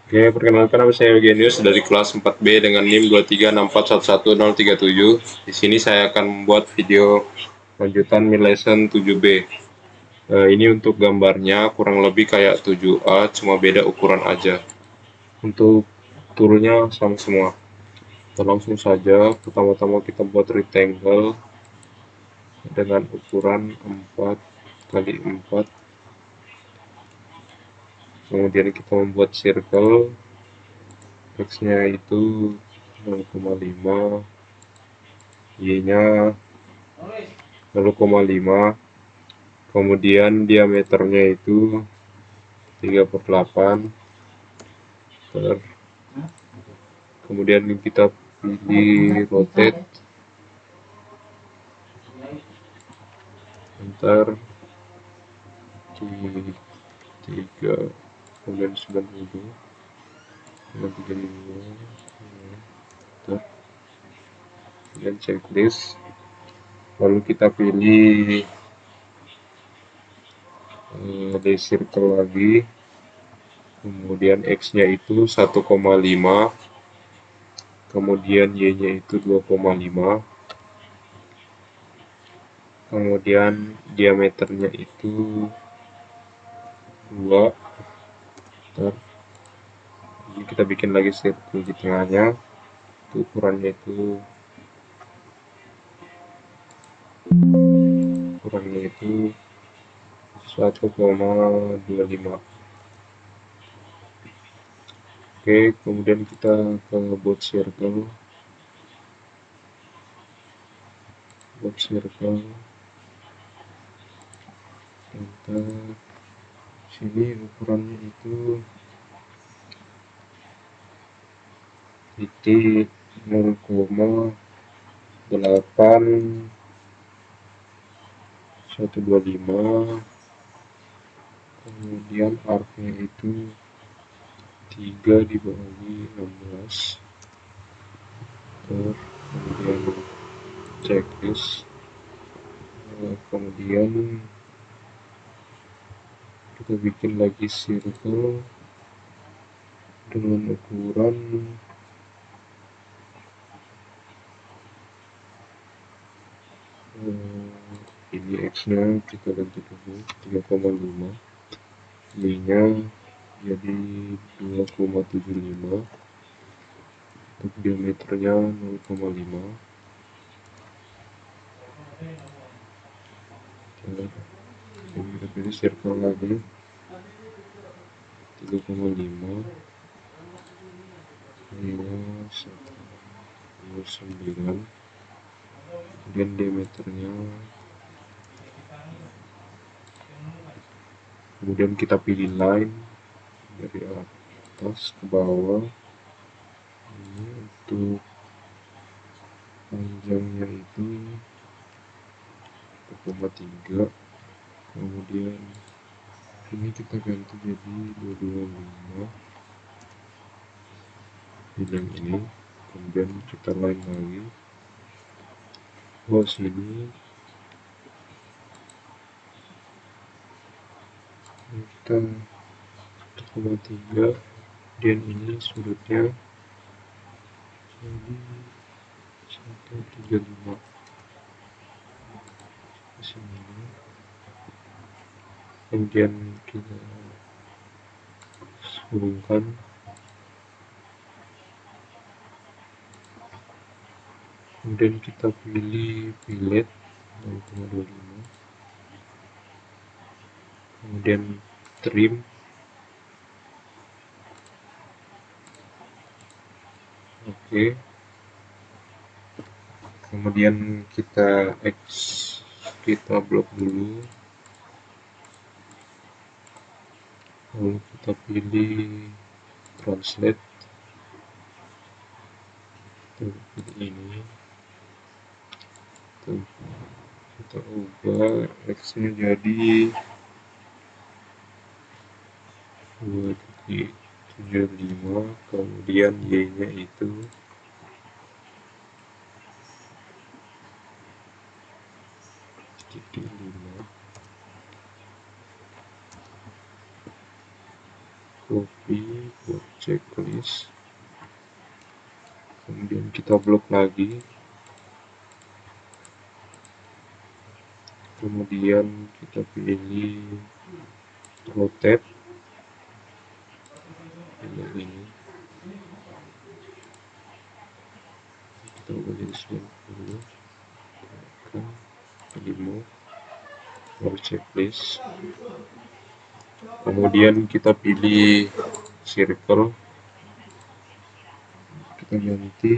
Oke, perkenalkan nama saya Eugenius dari kelas 4B dengan NIM 236411037. Di sini saya akan membuat video lanjutan mid lesson 7B. Ini untuk gambarnya kurang lebih kayak 7A, cuma beda ukuran aja. Untuk toolnya sama semua. Kita langsung saja, pertama-tama kita buat rectangle dengan ukuran 4 kali 4. Kemudian kita membuat circle, x-nya itu 0,5, y-nya 0,5, kemudian diameternya itu 3/8, kemudian kita pilih rotate, enter di 3, kemudian 90, kemudian 35, enter, kemudian checklist, lalu kita pilih di circle lagi, kemudian x-nya itu 1,5, kemudian y-nya itu 2,5, kemudian diameternya itu 2. Jadi kita bikin lagi circle di tengahnya, itu ukurannya itu 1,25. Oke, kemudian kita ke buat circle, enter. Sini ukurannya itu titik 0,8125, kemudian arcnya itu 3 dibagi 16, kemudian checklist, kemudian kita bikin lagi circle dengan ukuran ini x-nya kita ganti dulu 3,5, y-nya jadi 2,75, untuk diameternya 0,5. Kita pilih circle lagi 3,5, y-nya 1,9, kemudian diameternya, kemudian kita pilih line dari atas ke bawah. Ini untuk panjangnya itu 1,3, kemudian ini kita ganti jadi 225 yang ini, kemudian kita line lagi sini, kita 1,3, dan ini sudutnya jadi 135 ke sini, kemudian kita hubungkan, kemudian kita pilih fillet 0,25, kemudian trim, oke. Kemudian kita blok dulu, lalu kita pilih translate, pilih ini, kita ubah x-nya jadi 2,75, kemudian y-nya itu 5. copy buat checklist, kemudian kita blok lagi, kemudian kita pilih rotate ini, kita ubah jadi 90, pilih move, baru checklist, kemudian kita pilih circle, kita ganti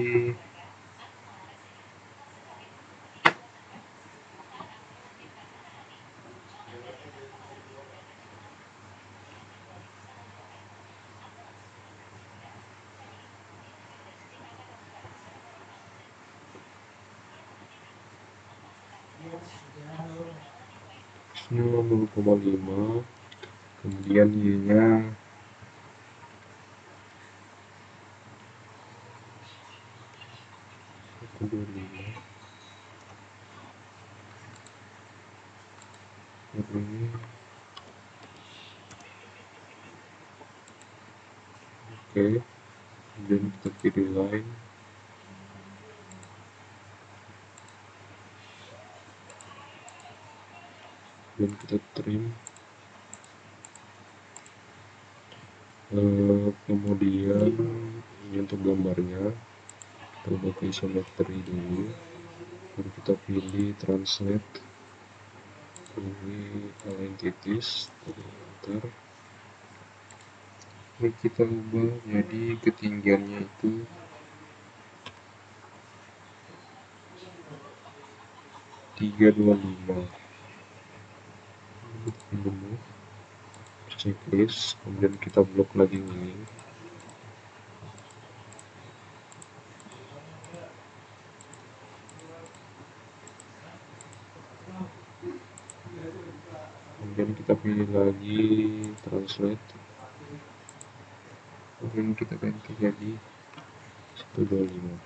X-nya 0,5, kemudian Y-nya 125, ini oke, kemudian kita pilih line, dan kita trim, kemudian ini untuk gambarnya kita ubah ke isometri dulu, baru kita pilih translate, ini align titis, enter. Ini kita ubah jadi ketinggiannya itu 325, kita pilih checklist, kemudian kita blok lagi ini, kemudian kita pilih lagi translate, kemudian kita ganti jadi 125,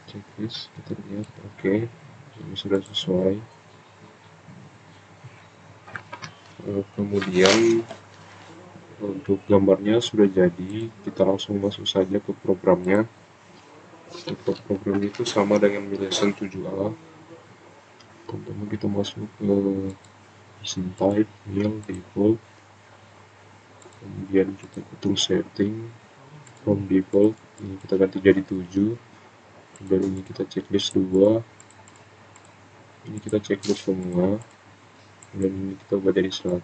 checklist, kita lihat oke, ini sudah sesuai. Kemudian untuk gambarnya sudah jadi, kita langsung masuk saja ke programnya. Untuk program itu sama dengan Millation 7a. Pertama kita masuk ke scene type, mill, default, kemudian kita ke tool setting, from default ini kita ganti jadi 7, dan ini kita checklist 2, ini kita checklist semua, dan ini kita ubah jadi 1,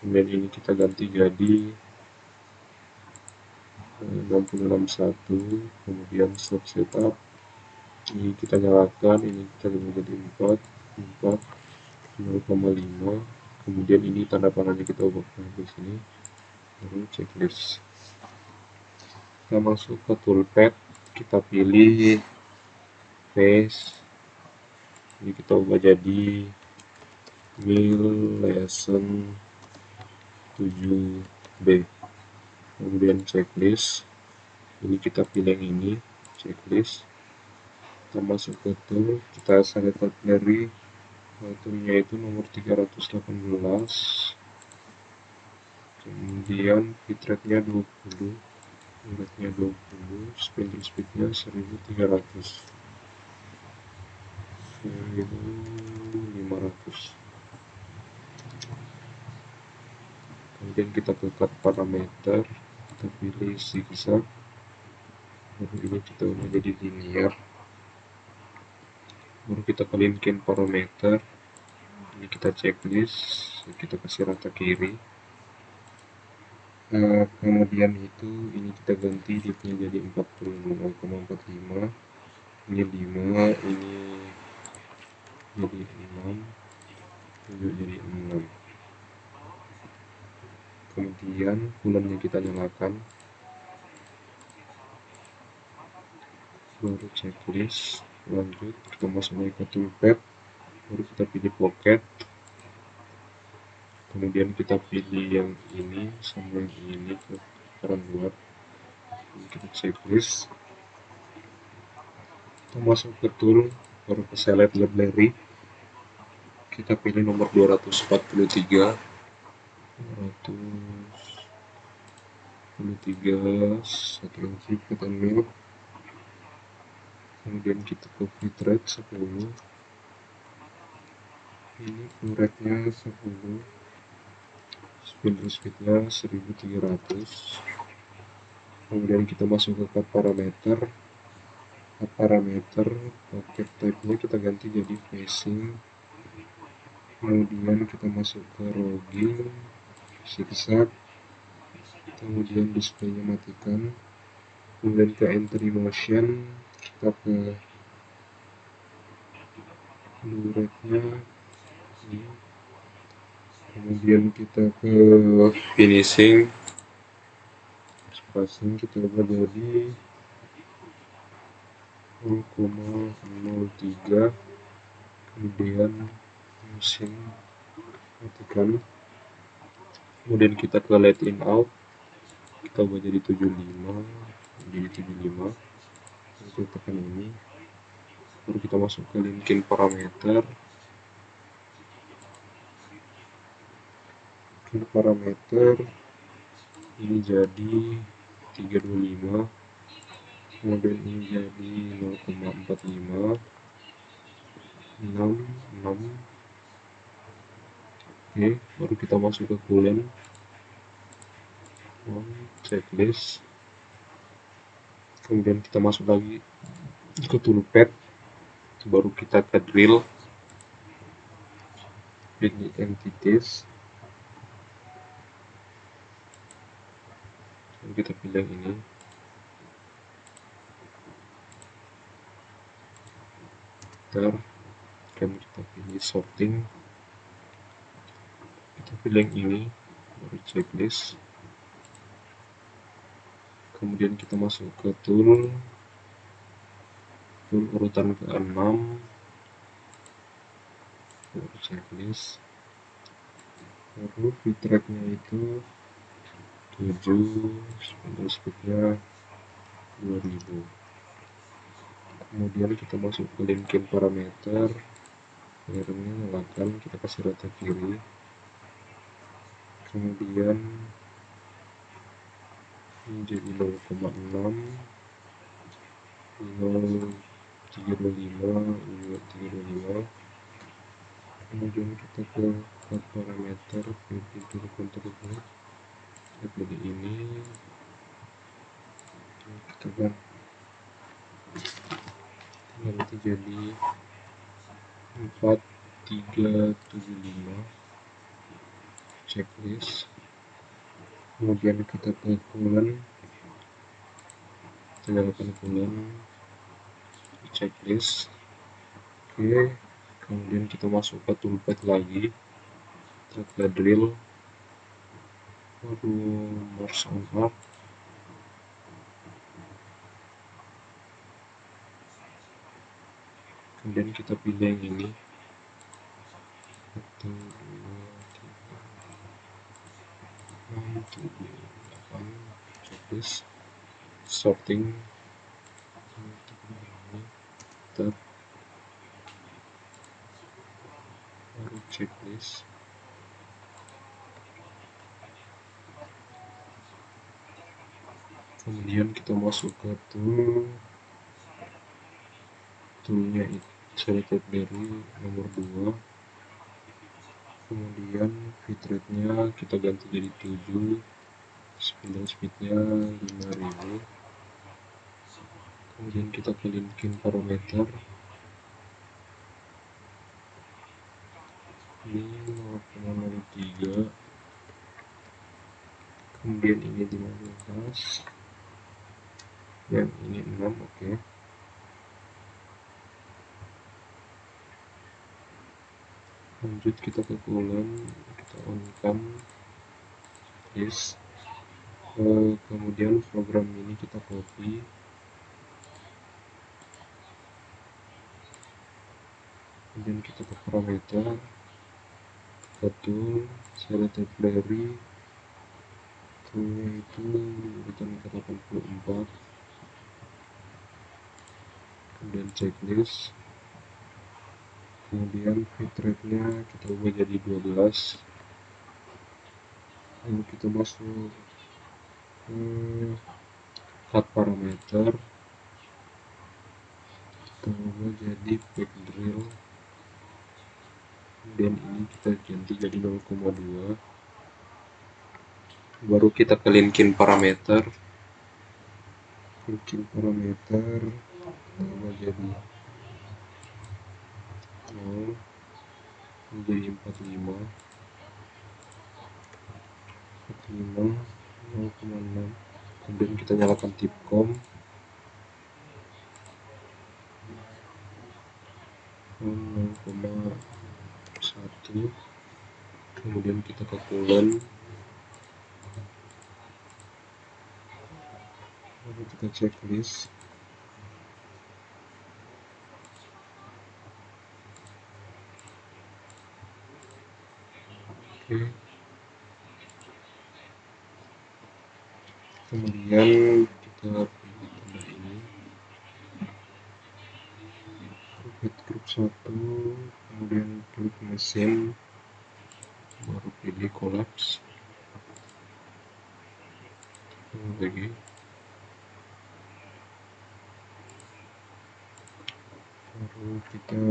kemudian ini kita ganti jadi 66.1, kemudian stop setup, ini kita nyalakan, ini kita ubah jadi 4, 0,5, kemudian ini tanda panahnya kita ubah di sini, lalu checklist. Kita masuk ke toolpad, kita pilih face, ini kita ubah jadi Millation 7b, kemudian checklist, ini kita pilih yang ini, checklist, kita masuk ke tool, kita select artillery, toolnya itu nomor 318, kemudian bitrate-nya 20, rate-nya 20, spending speed-nya 1300, 1500. Kemudian kita ke cut parameter, kita pilih zigzag, baru ini kita ubah jadi linear, baru kita ke linkin parameter, ini kita checklist, kita kasih rata kiri, kemudian itu ini kita ganti dipnya jadi 40,45, ini 5, ini jadi 6, ini jadi 6, kemudian bulannya kita nyalakan, baru checklist, lanjut kita masuk ke toolpad, baru kita pilih pocket, kemudian kita pilih yang ini sama yang ini ke peran luar, ini kita checklist, kita masuk ke tool, baru ke select library, kita pilih nomor 243 satu inci kita mil, kemudian kita ke bitrate 10, ini full rate nya 10, spindle speed nya 1300, kemudian kita masuk ke cut parameter. Pocket type nya kita ganti jadi facing, kemudian kita masuk ke rogging, zigzag, kemudian displaynya matikan, kemudian ke entry motion, kita ke blue rate nya ini, kemudian kita ke finishing, spacing kita ubah jadi 0,03, kemudian mesin matikan, kemudian kita ke let in out, kita ubah jadi 75, kita tekan ini, baru kita masuk ke linkin parameter. Ini jadi 325, kemudian ini jadi 0,45, 6. Oke, baru kita masuk ke coolant, checklist, kemudian kita masuk lagi ke toolpad, baru kita ke drill, ini entities, dan kita pilih ini, dan kita pilih sorting, kita pilih yang ini, baru checklist, kemudian kita masuk ke tool urutan ke-6, baru checklist, baru bitrate nya itu 7, spindle speed-nya 2000. Kemudian kita masuk ke linkin parameter, layernya nyalakan, kita kasih rata kiri, kemudian ini jadi 0,6, 0,325, kemudian kita ke parameter, pilih control, kita pilih ini, kita ganti jadi 4375, checklist, kemudian kita ke coolant, kita nyalakan coolant, checklist. Oke, kemudian kita masuk ke toolpad lagi, kita ke drill, baru morse on up, kemudian kita pilih yang ini, 1, 2, 3, 6, 7, 8, checklist, sorting, tab, baru checklist, kemudian kita masuk ke toolnya itu selected dari nomor 2, kemudian bitrate nya kita ganti jadi 7, spindle speed-nya 5000, kemudian kita ke linkin parameter, ini 0,03, kemudian ini 15, dan ini 6. Oke, lanjut kita ke coolant, kita on kan list, kemudian program ini kita copy, kemudian kita ke parameter, ke tool, selected dari toolnya itu urutan ke 84, kemudian checklist, kemudian bitrate-nya kita ubah jadi 12, lalu kita masuk cut parameter, kita ubah jadi backdrill, kemudian ini kita ganti jadi 0,2, baru kita ke linkin parameter, kita ubah jadi 0, jadi 45, 0,6, kemudian kita nyalakan tipcom 0,1, kemudian kita ke coolant, lalu kita checklist. Oke. Kemudian kita pilih tanda ini, group 1, kemudian klik mesin, baru pilih collapse, lagi, baru kita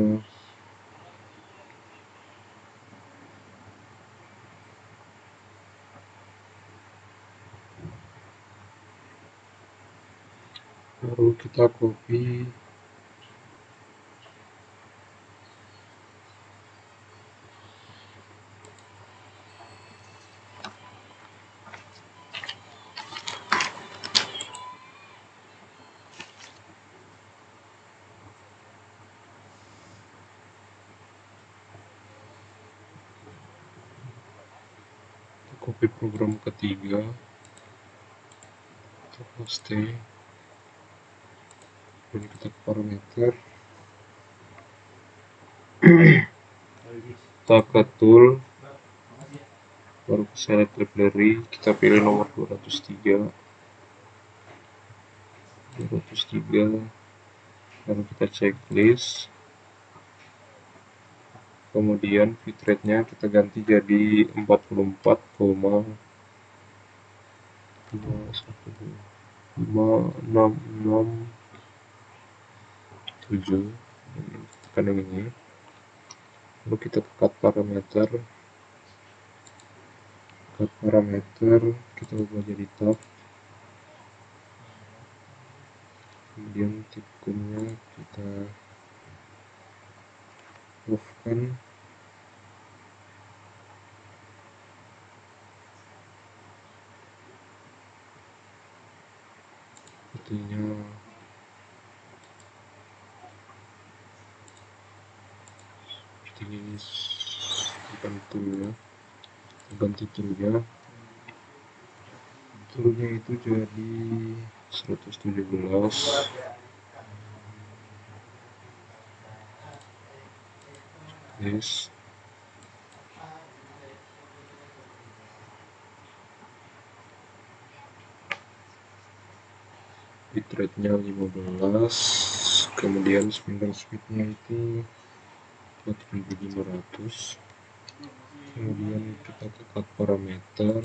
copy, program ketiga, kita paste, dan kita ke parameter, kita ke tool, baru ke select library, kita pilih nomor 203, lalu kita checklist, kemudian bitrate-nya kita ganti jadi 44,56667, tekan yang ini, lalu kita ke cut parameter, kita ubah jadi tab, kemudian tipcomnya kita off kan, sepertinya ini ganti toolnya itu jadi 117, yes, bitrate-nya 15, kemudian spindle speed-nya itu 4500, kemudian kita ke cut parameter,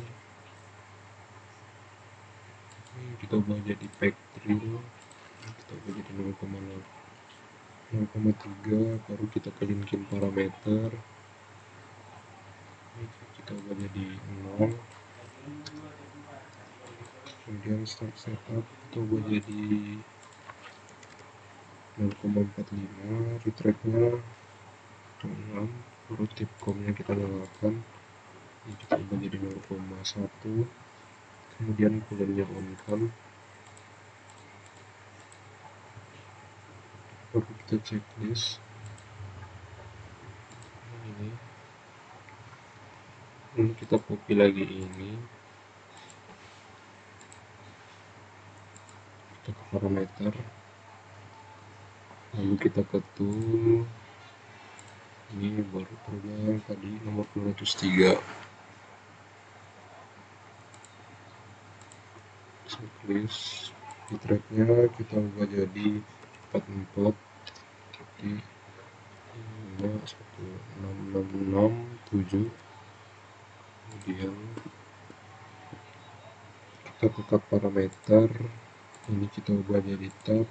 kita ubah jadi backdrill, kita ubah jadi 0,3, baru kita ke linkin parameter, kita ubah jadi 0, kemudian start setup kita ubah jadi 0,45, bitrate-nya 6, baru tipcomnya kita nyalakan, ini kita ubah jadi 0,1, kemudian coolant-nya on kan, baru kita checklist ini, lalu kita copy lagi ini, kita ke parameter, lalu kita ke tool, ini baru program tadi nomor 203, checklist, bitrate-nya kita ubah jadi 44, 1667. Kemudian kita buka parameter, ini kita ubah jadi tab.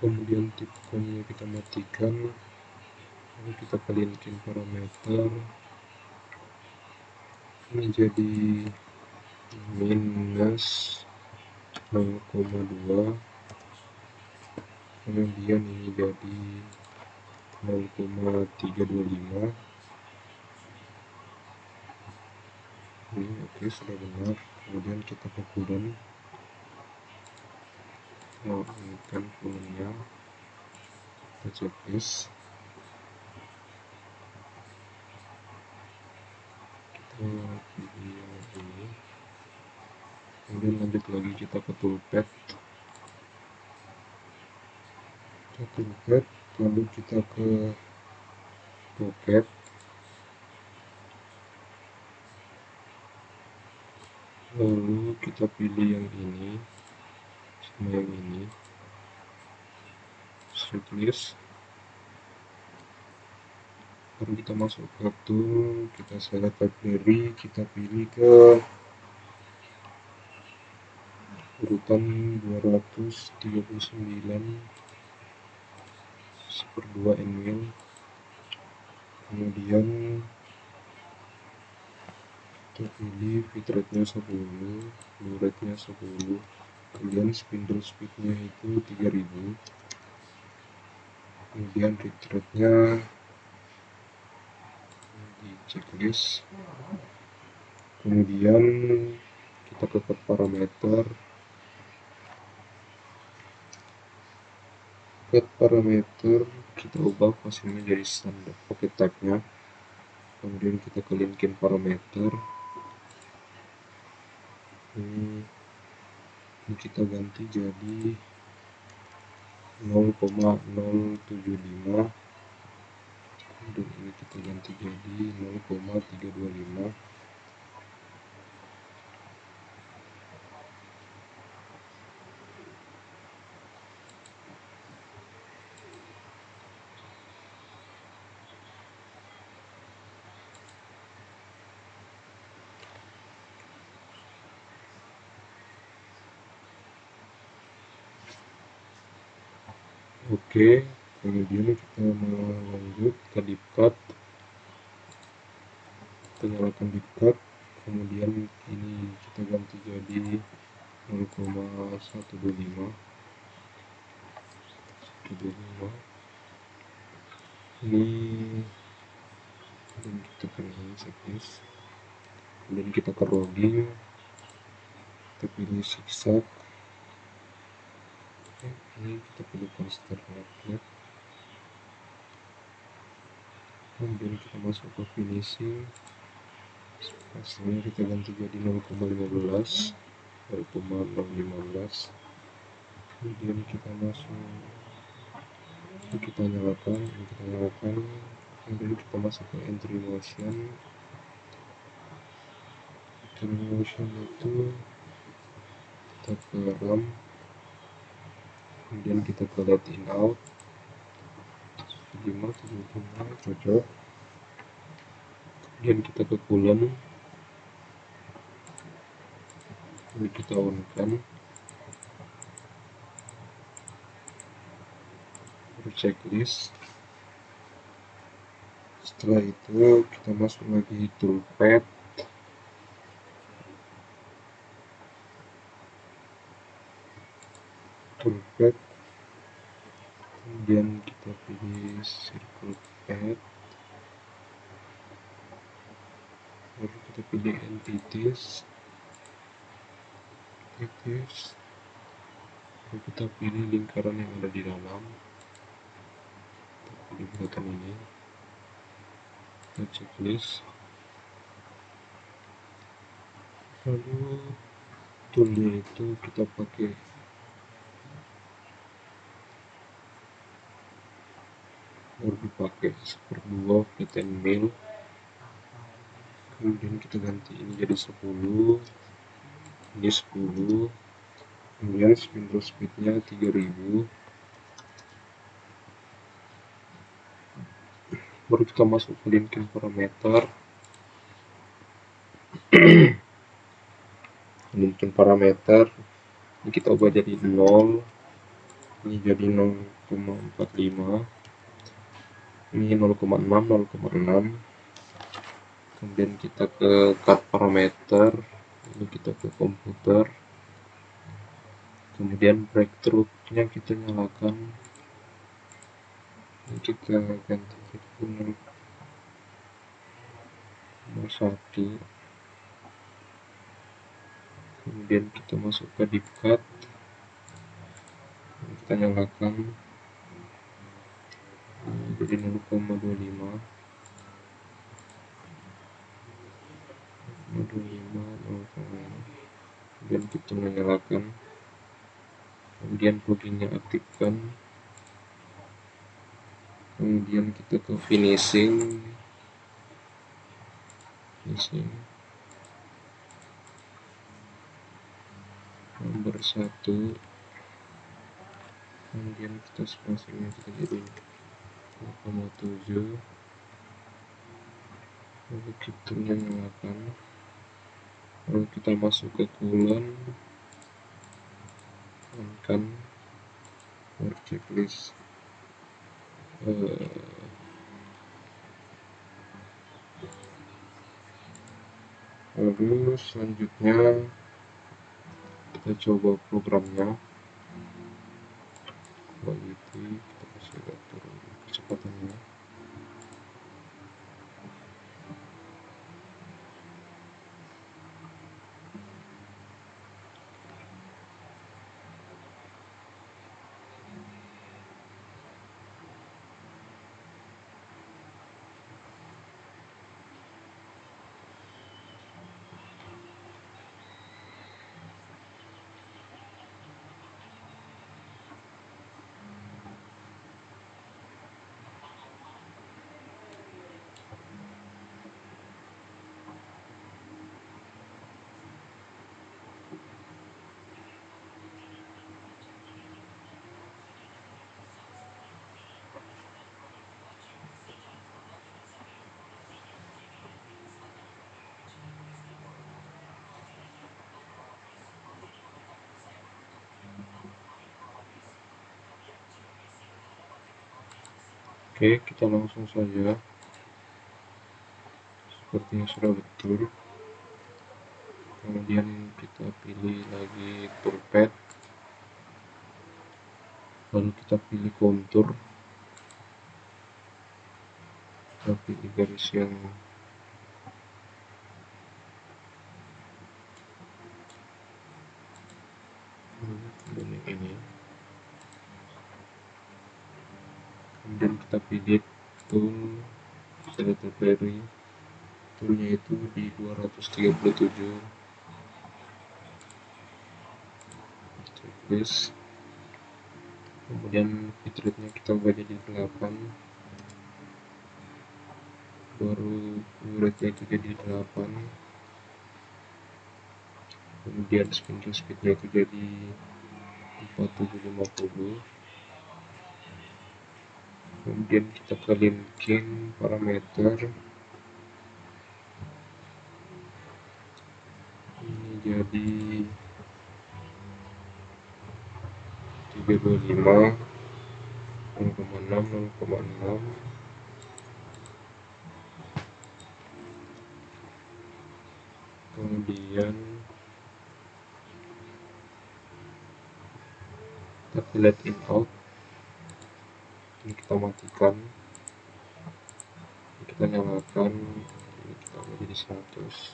Kemudian tipenya kita matikan, lalu kita kalikan parameter menjadi minus 0,2, kemudian ini jadi 0,325. Ini oke, sudah benar. Kemudian kita ke kulen, ini kan kulennya, kita checklist, kita pilih yang ini, kemudian lanjut lagi kita ke toolpad, lalu kita ke pocket, lalu kita pilih yang ini sama yang ini, checklist, baru kita masuk ke tool, kita select library, kita pilih ke urutan 239 1/2 nmil, kemudian kita pilih bitrate-nya 10, blue rate-nya 10, kemudian spindle speed-nya itu 3000, kemudian read rate-nya di checklist, kemudian kita ke parameter, kita ubah posisinya jadi standar pocket type-nya, kemudian kita kelinkin parameter, ini kita ganti jadi 0,075, kemudian ini kita ganti jadi 0,325. Oke, kemudian kita lanjut ke dipcut, kita nyalakan dipcut, kemudian ini kita ganti jadi 0,125, ini, dan kita ke checklist, kemudian kita ke logging, kita pilih zigzag, ini kita pilih constraint magnet, kemudian kita masuk ke finishing, hasilnya kita ganti jadi 0,15, kemudian kita masuk, kita nyalakan, kemudian kita masuk ke entry motion itu kita ke RAM, kemudian kita ke let in out 75 cocok, kemudian kita ke coolant, ini kita on kan, checklist, setelah itu kita masuk lagi toolpad, kemudian kita pilih circle pad, baru kita pilih entities, baru kita pilih lingkaran yang ada di dalam, kita pilih button ini, kita checklist, lalu toolnya itu kita pakai baru dipakai 1/2 flat and mill, kemudian kita ganti ini jadi 10, ini 10, kemudian spindle speednya 3000, baru kita masuk ke linking parameter. Linking parameter ini kita ubah jadi 0, ini jadi 0,45, ini 0,6, 0,6. Kemudian kita ke cut parameter, ini kita ke komputer, kemudian breakthrough-nya kita nyalakan, ini kita ganti jadi 0,1, kemudian kita masuk ke deep cut, kita nyalakan, ini jadi 0,25, 0,25, kemudian kita menyalakan, kemudian pluginnya aktifkan, kemudian kita ke finishing nomor 1, kemudian kita spacingnya kita jadi 0,7, lalu kita nyalakan, lalu kita masuk ke coolant, on work checklist, lalu selanjutnya kita coba programnya, quality, kita kasih atur kecepatannya. Oke, kita langsung saja, sepertinya sudah betul. Kemudian kita pilih lagi toolpad, lalu kita pilih kontur, kita pilih garis yang ini, kemudian kita pilih tool selector query, toolnya itu di 237, checklist, kemudian bitrate-nya kita ubah jadi 8, baru rate-nya itu jadi 8, kemudian spindle speed-nya itu jadi 4750, kemudian kita ke linking parameter, ini jadi 325, 0,6, 0,6, kemudian kita let in out, ini kita matikan, ini kita nyalakan, ini kita menjadi 100,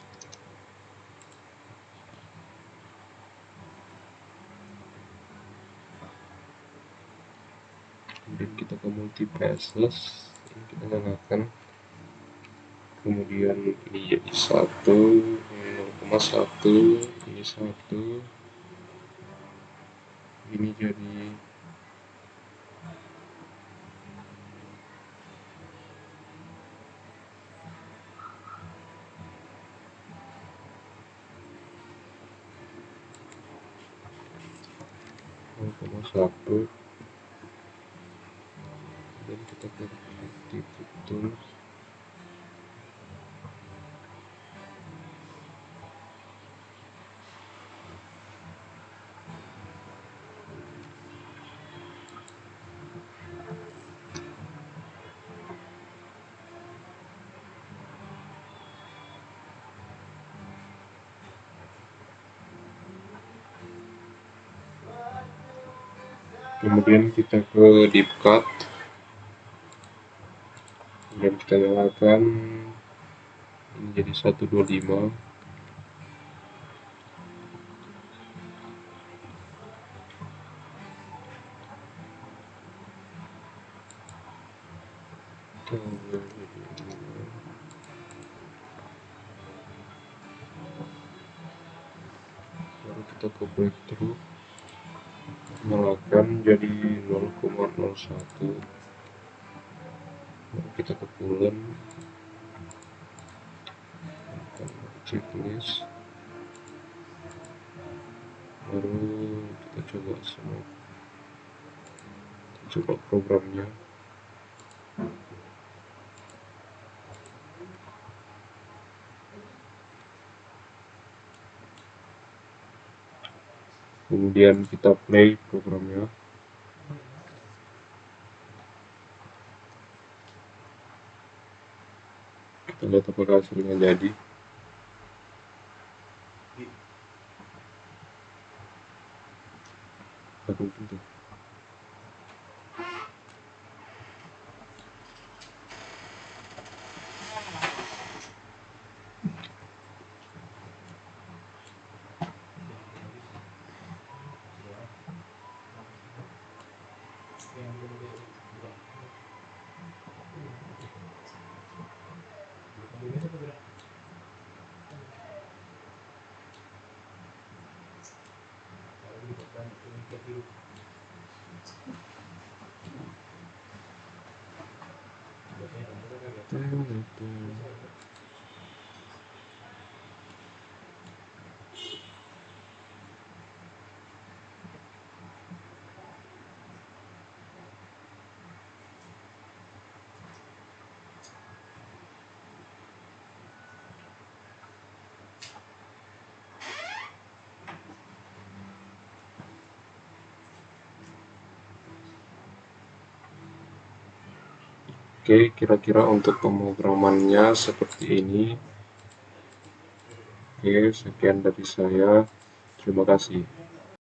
kemudian kita ke multi passes, ini kita nyalakan, kemudian ini jadi 1, ini 0,1, ini 1, ini jadi upload, dan kita klik activity tool. Kemudian kita ke DeepCut, kemudian kita nyalakan ini jadi 125. Baru kita ke breakthrough, nyalakan jadi 0,01. Baru kita ke bulan, checklist, baru kita coba semua, kita coba programnya. Kemudian kita play programnya. Kita lihat apakah hasilnya jadi. Aku pintu. Oke, kira-kira untuk pemrogramannya seperti ini. Oke, sekian dari saya. Terima kasih.